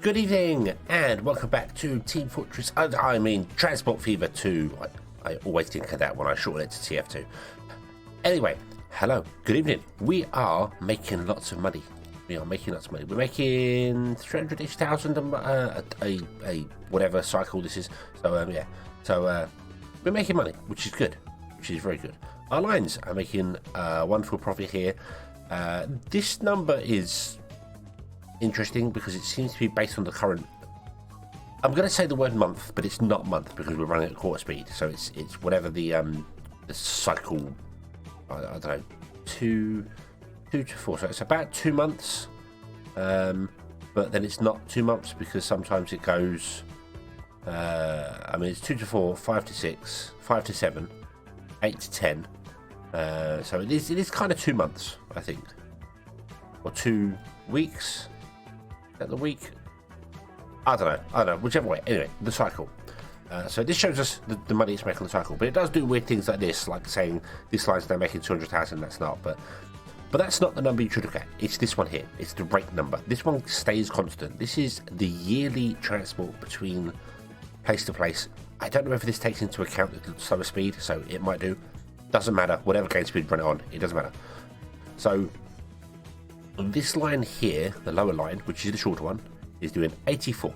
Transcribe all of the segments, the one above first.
Good evening and welcome back to Team Fortress, Transport Fever 2. I always think of that when I shorten it to TF2. Anyway, hello, good evening. We are making lots of money. We're making 300,000 a whatever cycle this is. So we're making money, which is good, which is very good. Our lines are making wonderful profit here. This number is interesting because it seems to be based on the current. I'm going to say the word month, but it's not month because we're running at quarter speed. So it's whatever the cycle. I don't know, two to four. So it's about 2 months. But then it's not 2 months because sometimes it goes. It's 2 to 4, 5 to 6, 5 to 7, 8 to 10. So it is kind of 2 months, I think, or 2 weeks. At the week, I don't know, whichever way. Anyway, the cycle. So this shows us the money it's making on the cycle, but it does do weird things like this, like saying this line's now making 200,000. That's not, but that's not the number you should look at. It's this one here. It's the rate number. This one stays constant. This is the yearly transport between place to place. I don't know if this takes into account the slower speed, so it might do. Doesn't matter. Whatever gain speed run it on, it doesn't matter. So this line here, the lower line, which is the shorter one, is doing 84.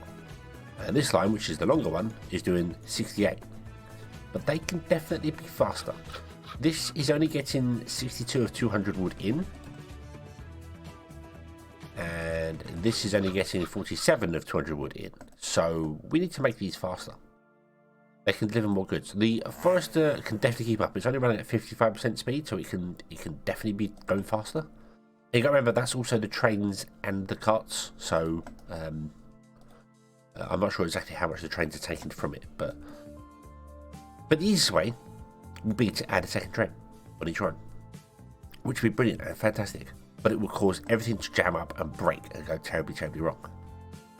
And this line, which is the longer one, is doing 68. But they can definitely be faster. This is only getting 62 of 200 wood in. And this is only getting 47 of 200 wood in. So we need to make these faster. They can deliver more goods. The Forester can definitely keep up. It's only running at 55% speed, so it can definitely be going faster. You got to remember that's also the trains and the carts, so I'm not sure exactly how much the trains are taking from it, but the easiest way would be to add a second train on each run, which would be brilliant and fantastic, but it would cause everything to jam up and break and go terribly wrong.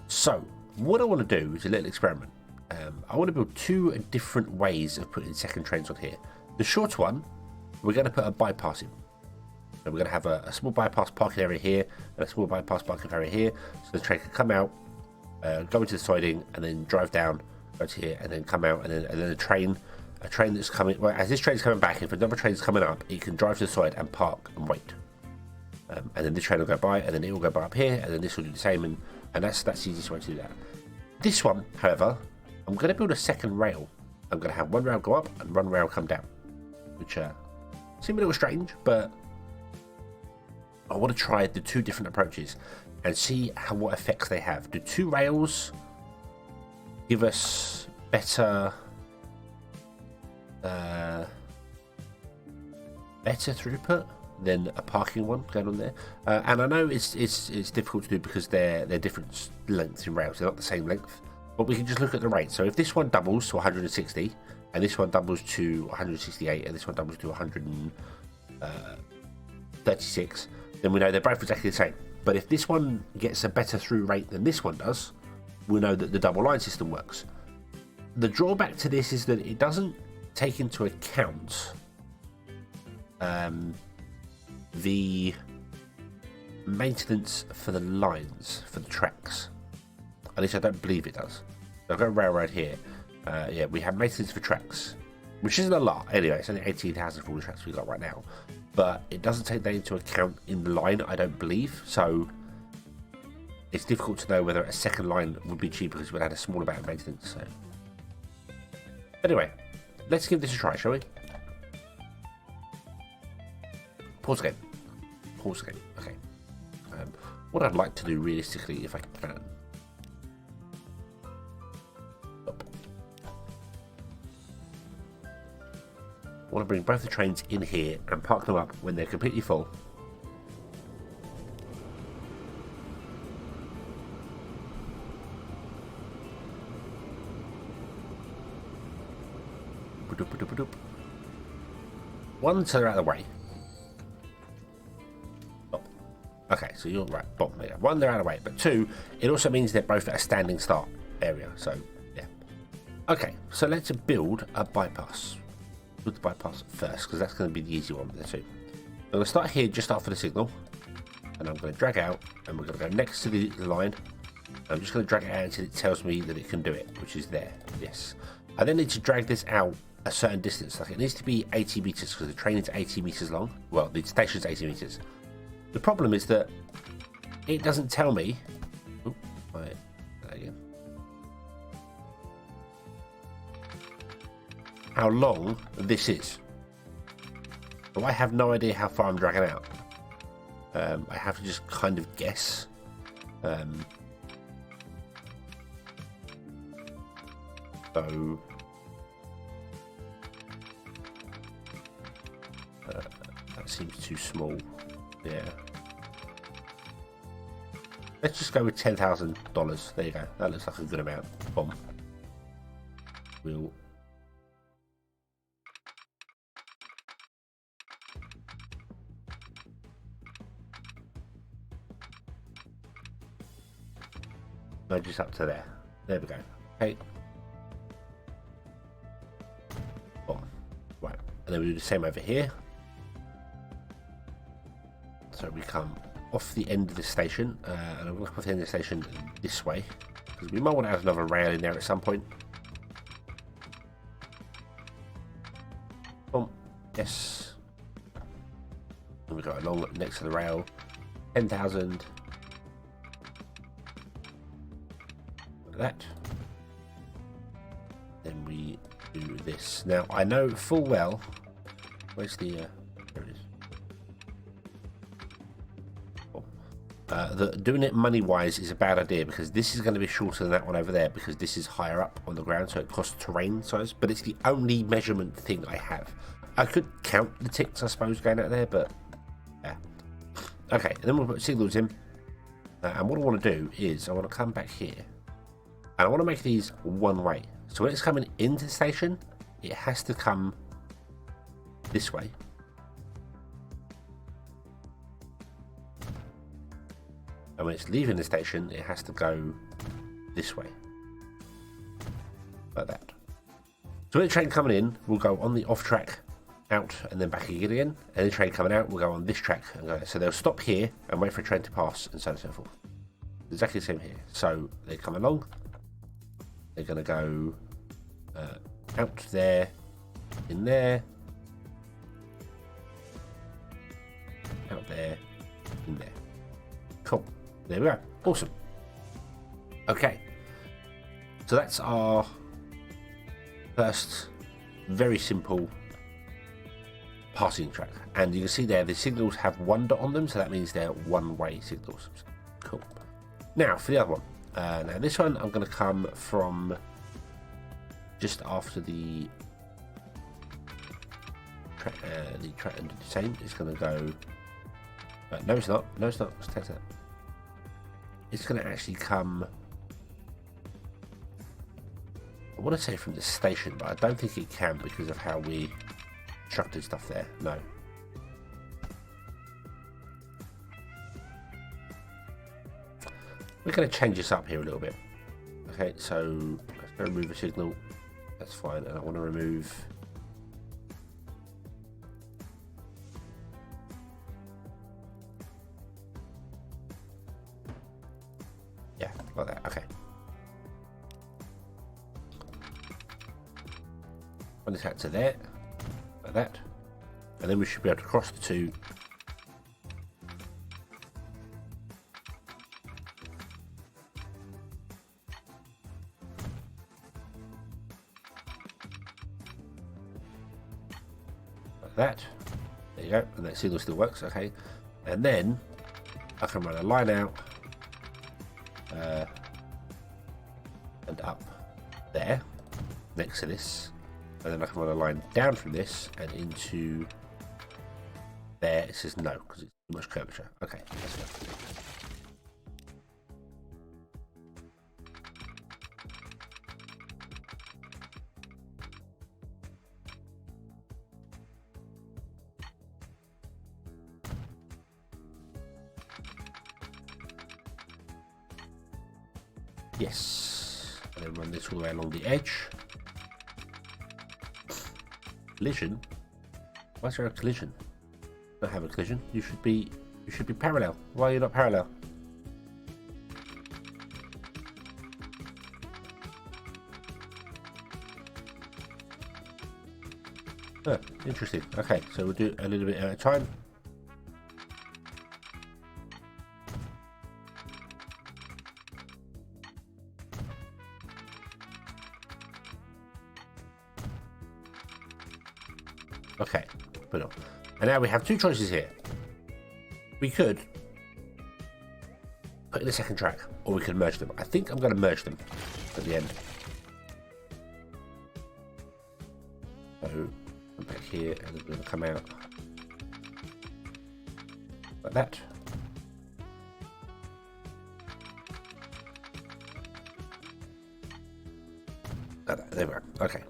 So what I want to do is a little experiment. I want to build 2 different ways of putting second trains on here. The short one, we're going to put a bypass in. So we're going to have a small bypass parking area here and a small bypass parking area here, so the train can come out, go into the siding, and then drive down, go to here, and then come out, and then a train that's coming. Well, as this train's coming back, if another train's coming up, it can drive to the side and park and wait, and then this train will go by, and then it will go by up here, and then this will do the same, and that's the easiest way to do that. This one, however, I'm going to build a second rail. I'm going to have one rail go up and one rail come down, which seems a little strange, but I want to try the 2 different approaches and see what effects they have. Do 2 rails give us better throughput than a parking one going on there? And I know it's difficult to do because they're different lengths in rails. They're not the same length, but we can just look at the rate. So if this one doubles to 160 and this one doubles to 168 and this one doubles to 136, then we know they're both exactly the same. But if this one gets a better through rate than this one does, we know that the double line system works. The drawback to this is that it doesn't take into account the maintenance for the lines, for the tracks. At least I don't believe it does. So I've got a railroad here. We have maintenance for tracks, which isn't a lot. Anyway, it's only 18,000 for all the tracks we've got right now. But it doesn't take that into account in the line, I don't believe. So it's difficult to know whether a second line would be cheaper because we'd add a small amount of maintenance. So anyway, let's give this a try, shall we? Pause again. Okay. What I'd like to do realistically, if I can. I want to bring both the trains in here and park them up when they're completely full. One, so they're out of the way. Oh. Okay, so you're right. Bottom there. One, they're out of the way. But 2, it also means they're both at a standing start area. So, yeah. Okay, so let's build a bypass. With the bypass first, because that's going to be the easy one with the 2. I'm going to start here just after the signal, and I'm going to drag out, and we're going to go next to the line, I'm just going to drag it out until it tells me that it can do it, which is there. Yes. I then need to drag this out a certain distance. Like it needs to be 80 meters because the train is 80 meters long. Well, the station's 80 meters. The problem is that it doesn't tell me. Oop, right, that again. How long this is. So I have no idea how far I'm dragging out. I have to just kind of guess. So that seems too small. Yeah. Let's just go with $10,000. There you go. That looks like a good amount. Boom. We'll nudge this up to there. There we go. Okay. Boom. Right. And then we do the same over here. So we come off the end of the station, and I'll look off the end of the station this way, because we might want to add another rail in there at some point. Boom. Yes. And we go along next to the rail. 10,000. That. Then we do this. Now I know full well. Where's the? There it is. That doing it money-wise is a bad idea because this is going to be shorter than that one over there because this is higher up on the ground, so it costs terrain size. But it's the only measurement thing I have. I could count the ticks, I suppose, going out there, but yeah. Okay, and then we'll put signals in. And what I want to do is I want to come back here, and I want to make these one way. So when it's coming into the station, it has to come this way. And when it's leaving the station, it has to go this way. Like that. So when the train coming in, we'll go on the off track, out, and then back again. And the train coming out, we'll go on this track and go. So they'll stop here and wait for a train to pass, and so on and so forth. Exactly the same here. So they come along. They're going to go out there, in there, out there, in there. Cool. There we go. Awesome. Okay. So that's our first very simple passing track. And you can see there the signals have one dot on them, so that means they're one-way signals. Cool. Now for the other one. Now this one I'm going to come from just after the track and do the same. It's going to go. No, it's not. No, it's not. Let's test that. It's going to actually come. I want to say from the station, but I don't think it can because of how we structured stuff there. No. We're going to change this up here a little bit. Okay, so let's go remove a signal. That's fine. And I want to remove. Yeah, like that. Okay. Run this out to there, like that, and then we should be able to cross the two. Like that. There you go, and that signal still works. Okay, and then I can run a line out. And up there next to this, and then I can run a line down from this and into there. It says no because it's too much curvature. Okay, that's good. Yes, and then run this all the way along the edge. Collision? Why is there a collision? Don't have a collision. You should be parallel. Why are you not parallel? Oh, interesting. Okay, so we'll do a little bit at a time. Okay, put on. And now we have two choices here. We could put in a second track, or we could merge them. I think I'm going to merge them at the end. So, come back here, and it's going to come out like that. There we go. Okay.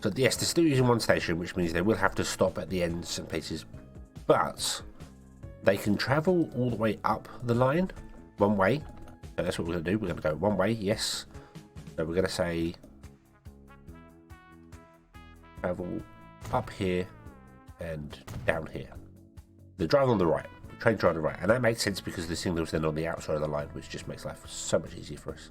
So yes, they're still using one station, which means they will have to stop at the ends and places, but they can travel all the way up the line one way. So that's what we're going to do. We're going to go one way, yes. So we're going to say travel up here and down here. They're driving on the right. The train's driving on the right, and that makes sense because the signal's then on the outside of the line, which just makes life so much easier for us.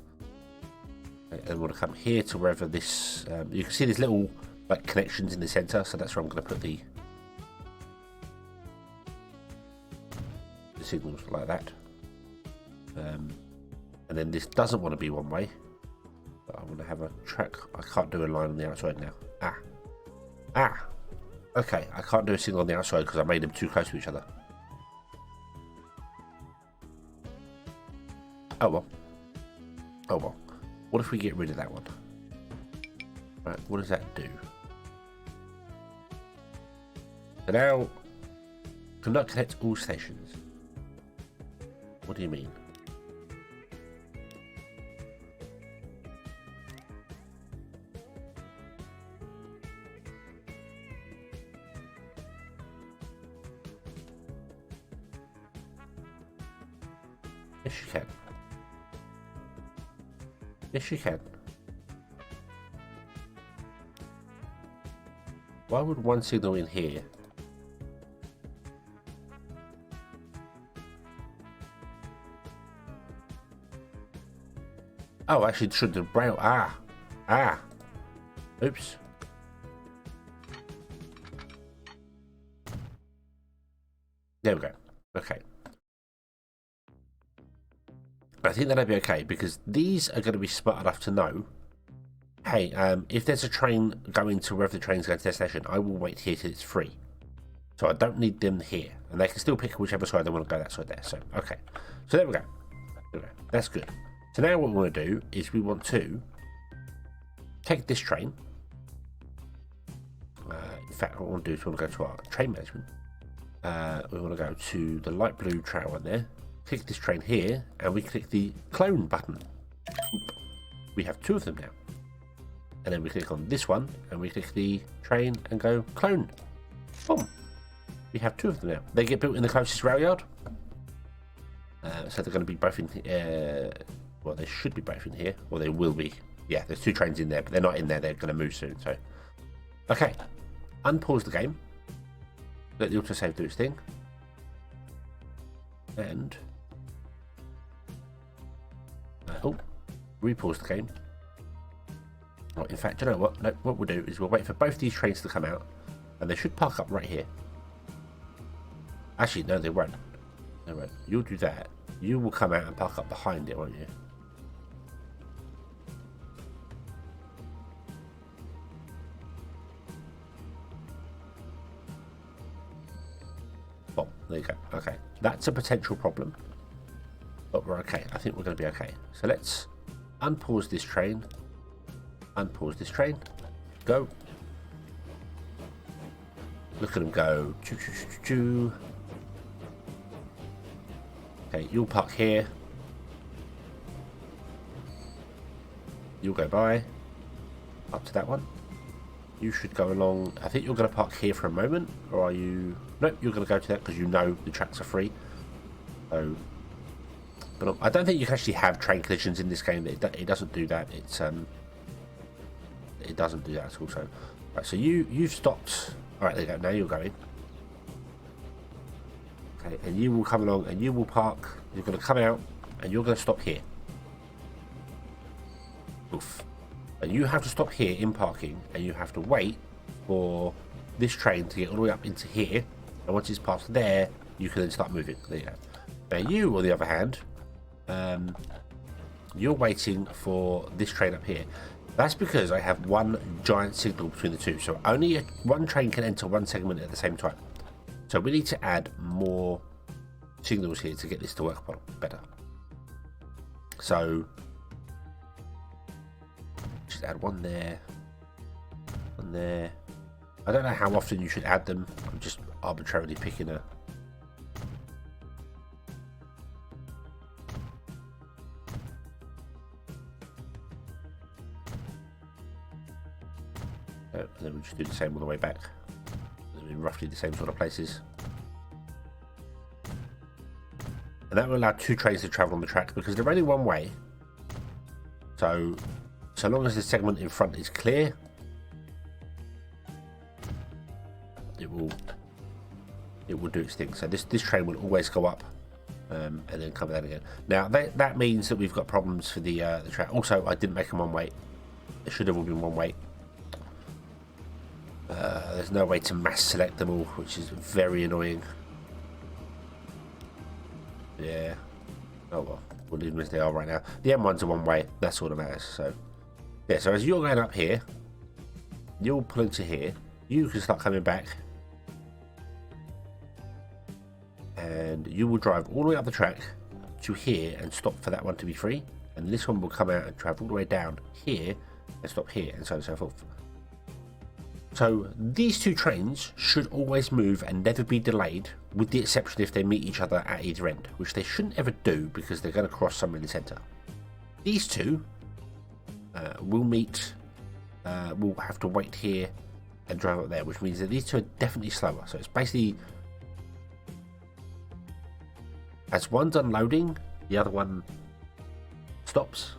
And we're going to come here to wherever this. You can see there's little like connections in the center, so that's where I'm going to put the signals like that. And then this doesn't want to be one way, but I want to have a track. I can't do a line on the outside now. Okay, I can't do a signal on the outside because I made them too close to each other. Oh well. What if we get rid of that one? Right, what does that do? So now, cannot connect all stations. What do you mean? Yes, you can. Yes, you can. Why would one signal in here? Oh, actually, should the braille? Oops. There we go. Okay. I think that'll be okay because these are going to be smart enough to know, hey, if there's a train going to wherever the train's going to their station, I will wait here till it's free. So I don't need them here. And they can still pick whichever side they want to go, that side there. So, okay. So there we go. That's good. So now what we want to do is we want to take this train. In fact, what we want to do is we want to go to our train management. We want to go to the light blue trail one there. Click this train here, and we click the clone button. We have two of them now. And then we click on this one, and we click the train and go clone. Boom. We have two of them now. They get built in the closest rail yard. So they're going to be both in well, they should be both in here, or they will be. Yeah, there's two trains in there, but they're not in there. They're going to move soon. So, okay. Unpause the game. Let the autosave do its thing. And repause the game. Well, in fact, you know what? No, what we'll do is we'll wait for both these trains to come out, and they should park up right here. Actually, no, they won't. They won't. You'll do that. You will come out and park up behind it, won't you? Well, there you go. Okay, that's a potential problem, but we're okay. I think we're going to be okay. So let's unpause this train. Unpause this train. Go. Look at them go. Choo, choo, choo, choo, choo. Okay, you'll park here. You'll go by. Up to that one. You should go along. I think you're going to park here for a moment, or are you? Nope, you're going to go to that because you know the tracks are free. So, but I don't think you can actually have train collisions in this game. It doesn't do that. It's it doesn't do that at all. So, right, so you've stopped. All right, there you go. Now you're going. Okay, and you will come along and you will park. You're going to come out and you're going to stop here. Oof. And you have to stop here in parking, and you have to wait for this train to get all the way up into here, and once it's past there, you can then start moving. There you go. Now you, on the other hand, you're waiting for this train up here. That's because I have one giant signal between the two, so only one train can enter one segment at the same time. So we need to add more signals here to get this to work better. So just add one there, one there. I don't know how often you should add them. I'm just arbitrarily picking a. And then we just do the same all the way back. In roughly the same sort of places. And that will allow two trains to travel on the track because they're only one way. So long as the segment in front is clear, it will do its thing. So this train will always go up and then come down again. Now that means that we've got problems for the track. Also, I didn't make them one way. They should have all been one way. There's no way to mass select them all, which is very annoying. Yeah. Oh well, we'll leave them as they are right now. The M1s are one way, that's all that matters. So, yeah, so as you're going up here, you'll pull into here, you can start coming back, and you will drive all the way up the track to here and stop for that one to be free, and this one will come out and travel all the way down here and stop here, and so on and so forth. So these two trains should always move and never be delayed, with the exception if they meet each other at either end, which they shouldn't ever do because they're going to cross somewhere in the centre. These two will meet, will have to wait here and drive up there, which means that these two are definitely slower. So it's basically, as one's unloading, the other one stops.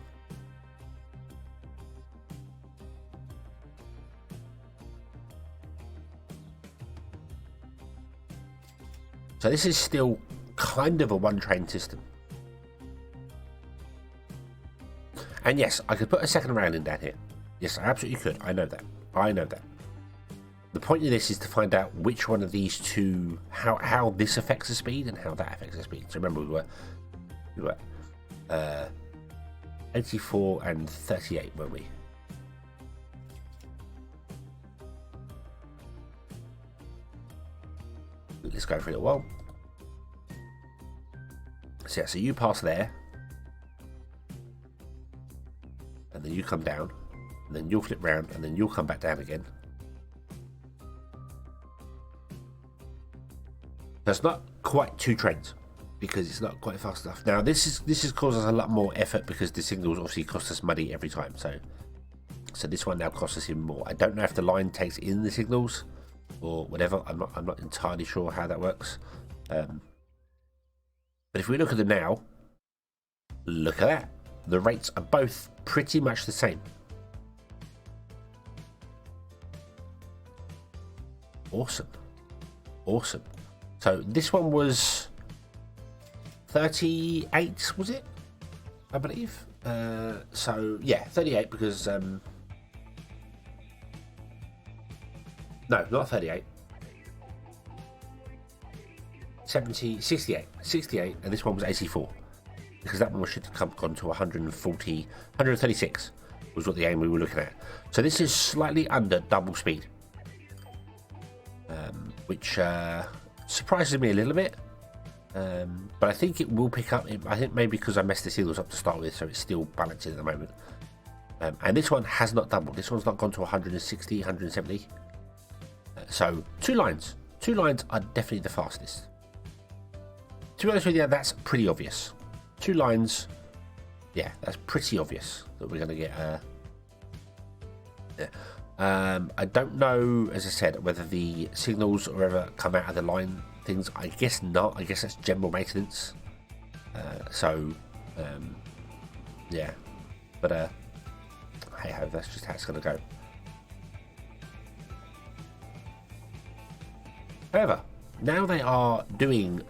So this is still kind of a one-train system. And yes, I could put a second rail in down here. Yes, I absolutely could. I know that. I know that. The point of this is to find out which one of these two, how this affects the speed and how that affects the speed. So remember, we were 84 and 38, weren't we? Let's go for a little while. So yeah, so you pass there, and then you come down, and then you'll flip round, and then you'll come back down again. That's not quite two trains because it's not quite fast enough. Now this has caused us a lot more effort because the signals obviously cost us money every time. So this one now costs us even more. I don't know if the line takes in the signals or whatever. I'm not entirely sure how that works. But if we look at them now, look at that. The rates are both pretty much the same. Awesome. Awesome. So this one was 38, was it? I believe. So yeah, 38 because no, not 38. 70, 68, and this one was 84 because that one should have gone to 140, 136 was what the aim we were looking at. So this is slightly under double speed, which surprises me a little bit, but I think it will pick up. I think maybe because I messed the seals up to start with, so it's still balancing at the moment. And this one has not doubled. This one's not gone to 160, 170. So two lines are definitely the fastest. To be honest with you, that's pretty obvious. Two lines, yeah, that's pretty obvious that we're going to get. I don't know, as I said, whether the signals will ever come out of the line things. I guess not. I guess that's general maintenance. Yeah, but hey ho, that's just how it's going to go. However, now they are doing,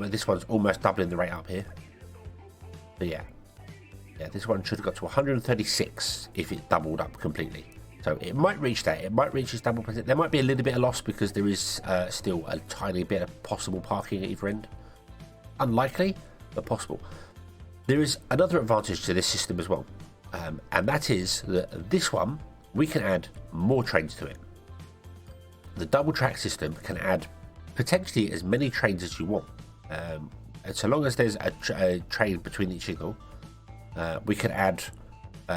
this one's almost doubling the rate up here. But yeah, this one should have got to 136 if it doubled up completely. So it might reach that. It might reach its double percent. There might be a little bit of loss because there is still a tiny bit of possible parking at either end. Unlikely, but possible. There is another advantage to this system as well, and that is that this one, we can add more trains to it. The double track system can add potentially as many trains as you want. And so long as there's a train between each signal, we can add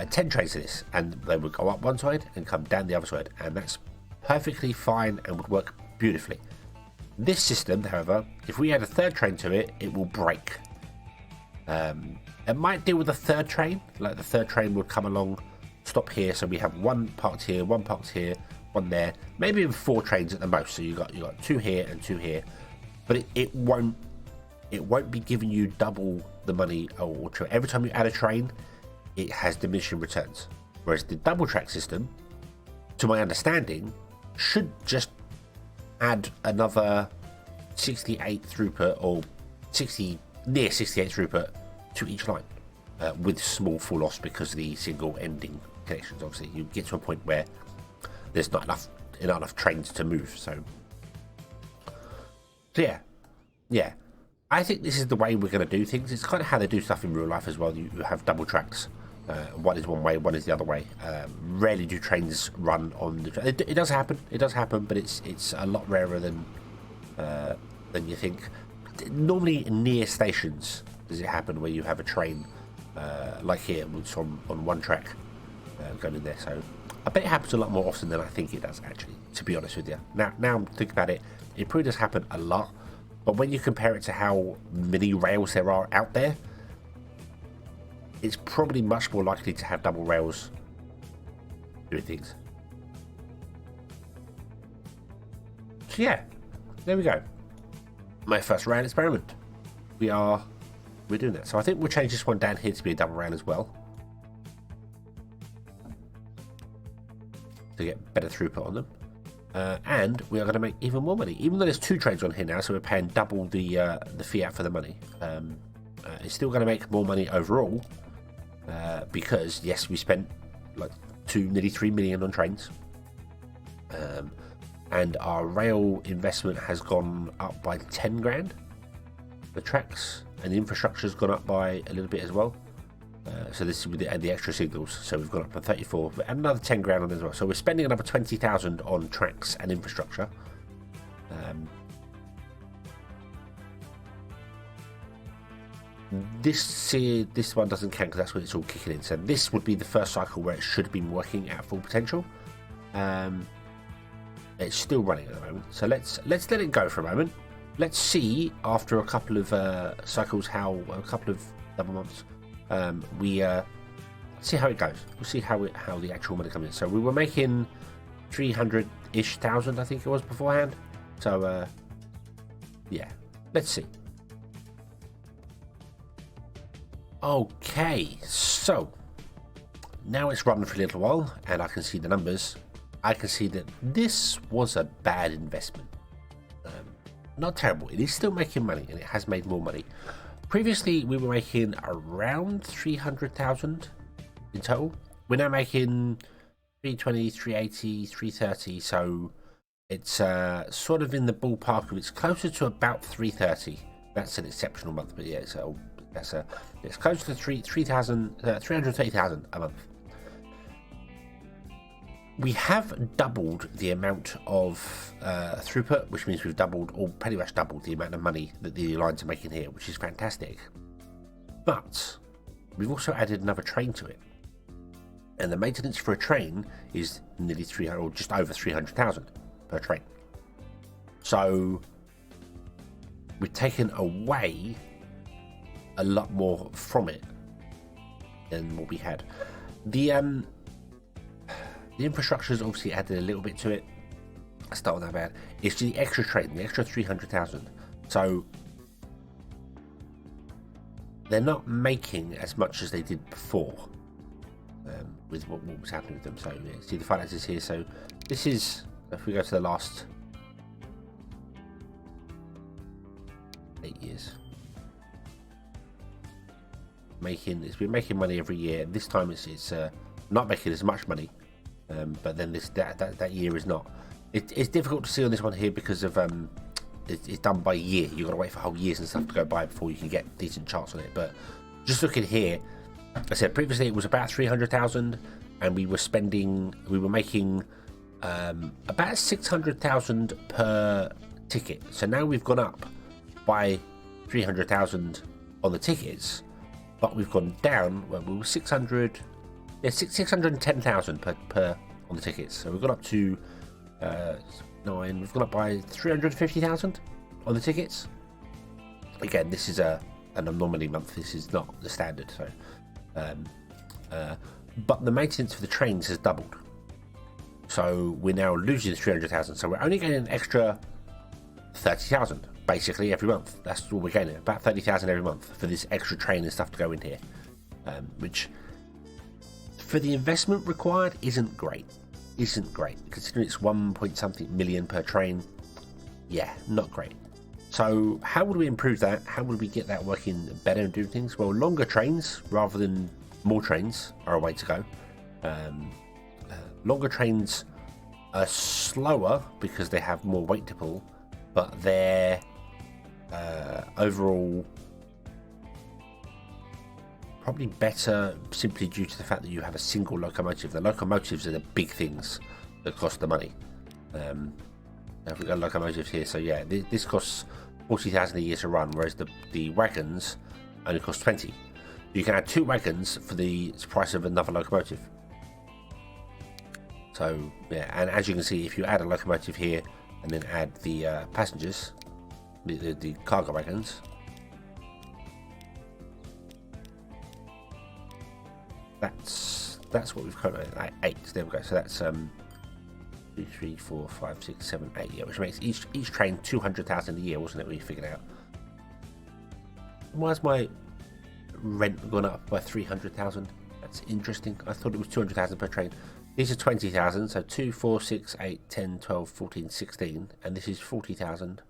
10 trains to this, and they would go up one side and come down the other side, and that's perfectly fine and would work beautifully. This system, however, if we add a third train to it, it will break. It might deal with a third train, like the third train would come along, stop here, so we have one parked here, one there, maybe even 4 trains at the most. So you got 2 here and 2 here, but it won't be giving you double the money. Or every time you add a train, it has diminishing returns. Whereas the double track system, to my understanding, should just add another 68 throughput or near 68 throughput to each line, with small full loss because of the single ending connections. Obviously, you get to a point where there's not enough trains to move. So yeah, I think this is the way we're going to do things. It's kind of how they do stuff in real life as well. You have double tracks. One is one way, one is the other way. Rarely do trains run on the. It does happen. It does happen, but it's a lot rarer than you think. Normally near stations does it happen where you have a train like here, it's on one track going in there. So I bet it happens a lot more often than I think it does, actually, to be honest with you. Now I'm thinking about it, it probably does happen a lot, but when you compare it to how many rails there are out there, it's probably much more likely to have double rails doing things. So yeah, there we go. My first rail experiment. We're doing that. So I think we'll change this one down here to be a double rail as well, to get better throughput on them. And we are going to make even more money, even though there's 2 trains on here now, so we're paying double the fiat for the money. It's still going to make more money overall, because yes, we spent like nearly 3 million on trains, and our rail investment has gone up by 10 grand. The tracks and the infrastructure has gone up by a little bit as well. So this is with the extra signals, so we've gone up to 34, and another 10 grand on this as well. So we're spending another 20,000 on tracks and infrastructure. This one doesn't count because that's when it's all kicking in. So this would be the first cycle where it should have been working at full potential. It's still running at the moment, so let's let it go for a moment. Let's see after a couple of cycles, a couple of double months, we see how it goes. We'll see how the actual money comes in. So we were making 300-ish thousand, I think it was beforehand. So yeah, let's see. Okay, so now it's run for a little while, and I can see the numbers. I can see that this was a bad investment. Not terrible. It is still making money, and it has made more money. Previously, we were making around 300,000 in total. We're now making 320, 380, 330. So it's sort of in the ballpark of, it's closer to about 330. That's an exceptional month, but yeah, so it's close to 330,000 a month. We have doubled the amount of throughput, which means we've doubled, or pretty much doubled, the amount of money that the lines are making here, which is fantastic. But we've also added another train to it, and the maintenance for a train is nearly 300, or just over 300,000 per train. So we've taken away a lot more from it than what we had. The infrastructure has obviously added a little bit to it. It's not that bad. It's the extra train, the extra 300,000. So they're not making as much as they did before, with what was happening with them. So yeah, see the finances here. So this is, if we go to the last 8 years, it's been making money every year. This time it's not making as much money but then that year is not. It's difficult to see on this one here because of it's done by year. You've got to wait for whole years and stuff to go by before you can get decent charts on it. But just looking here, I said previously it was about 300,000, and we were making about 600,000 per ticket. So now we've gone up by 300,000 on the tickets, but we've gone down. Well, we were 610,000 per on the tickets. So we've gone up to 9. We've gone up by 350,000 on the tickets. Again, this is an anomaly month. This is not the standard. So, but the maintenance for the trains has doubled. So we're now losing 300,000. So we're only getting an extra 30,000 basically every month. That's all we're getting, about 30,000 every month for this extra train and stuff to go in here, which for the investment required isn't great. Considering it's 1 point something million per train. Yeah, not great. So how would we improve that? How would we get that working better and doing things? Well, longer trains rather than more trains are a way to go. Longer trains are slower because they have more weight to pull, but they're overall probably better simply due to the fact that you have a single locomotive. The locomotives are the big things that cost the money. If we've got locomotives here, so yeah, this costs 40,000 a year to run, whereas the wagons only cost 20. You can add 2 wagons for the price of another locomotive. So yeah, and as you can see, if you add a locomotive here and then add the passengers, the cargo wagons, that's what we've currently like 8. There we go. So that's 2, 3, 4, 5, 6, 7, 8. Yeah, which makes each train 200,000 a year, wasn't it? We figured out. Why's my rent gone up by 300,000? That's interesting. I thought it was 200,000 per train. These are 20,000, so 2, 4, 6, 8, 10, 12, 14, 16, and this is 40,000.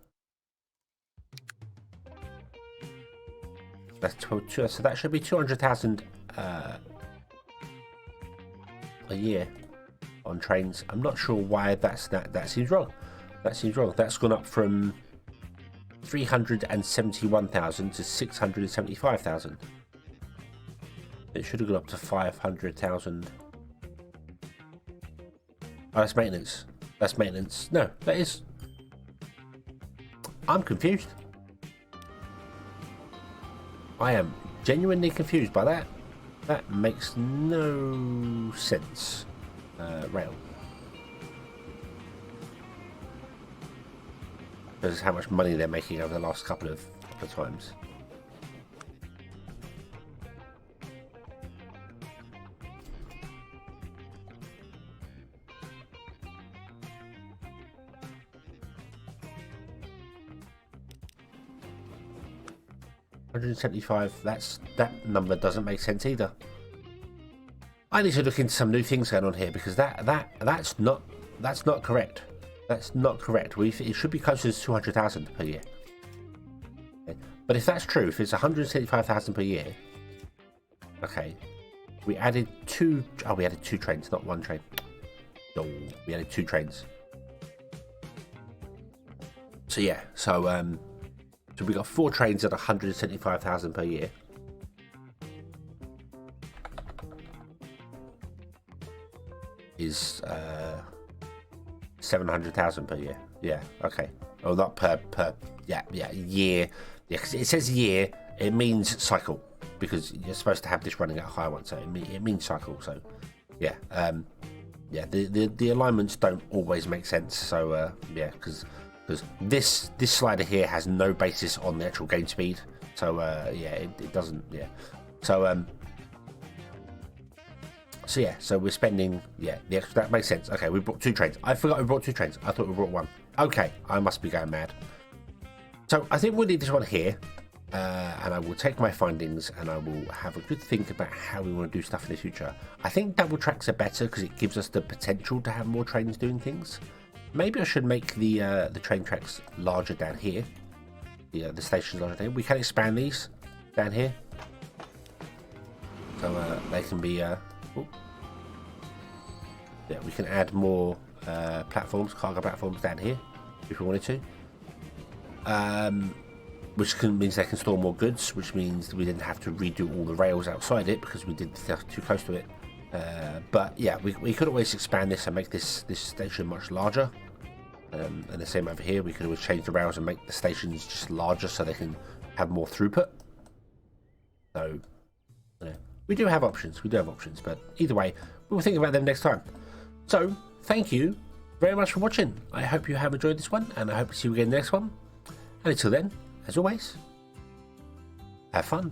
That's 12, so that should be 200,000 a year on trains. I'm not sure why that seems wrong. That seems wrong. That's gone up from 371,000 to 675,000. It should have gone up to 500,000. Oh, that's maintenance. That's maintenance. No, that is... I'm confused. I am genuinely confused by that. That makes no sense. Rail. Because how much money they're making over the last couple of times. $175. That number doesn't make sense either. I need to look into some new things going on here because that's not correct. That's not correct. It should be closer to 200,000 per year. Okay. But if that's true, if it's 175,000 per year, okay, we added 2. Oh, we added 2 trains, not 1 train. No, we added 2 trains. So yeah, so we got 4 trains at 175,000 per year. Is 700,000 per year. Yeah, okay. Oh, not per year. Yeah, because it says year, it means cycle because you're supposed to have this running at a higher one, so it means cycle. So yeah, the alignments don't always make sense. So yeah, because this slider here has no basis on the actual game speed. So yeah, it doesn't. Yeah, so yeah, so we're spending, the extra, that makes sense. Okay, we brought 2 trains. I forgot we brought 2 trains. I thought we brought 1. Okay, I must be going mad. So I think we'll leave this one here, and I will take my findings and I will have a good think about how we want to do stuff in the future. I think double tracks are better because it gives us the potential to have more trains doing things. Maybe I should make the train tracks larger down here. The stations larger down here. We can expand these down here. So they can be... yeah, we can add more platforms, cargo platforms down here if we wanted to. Which means they can store more goods, which means we didn't have to redo all the rails outside it because we did stuff too close to it. But yeah, we could always expand this and make this station much larger. And the same over here, we could always change the rails and make the stations just larger so they can have more throughput. So, you know, we do have options, but either way, we'll think about them next time. So, thank you very much for watching. I hope you have enjoyed this one, and I hope to see you again in the next one. And until then, as always, have fun.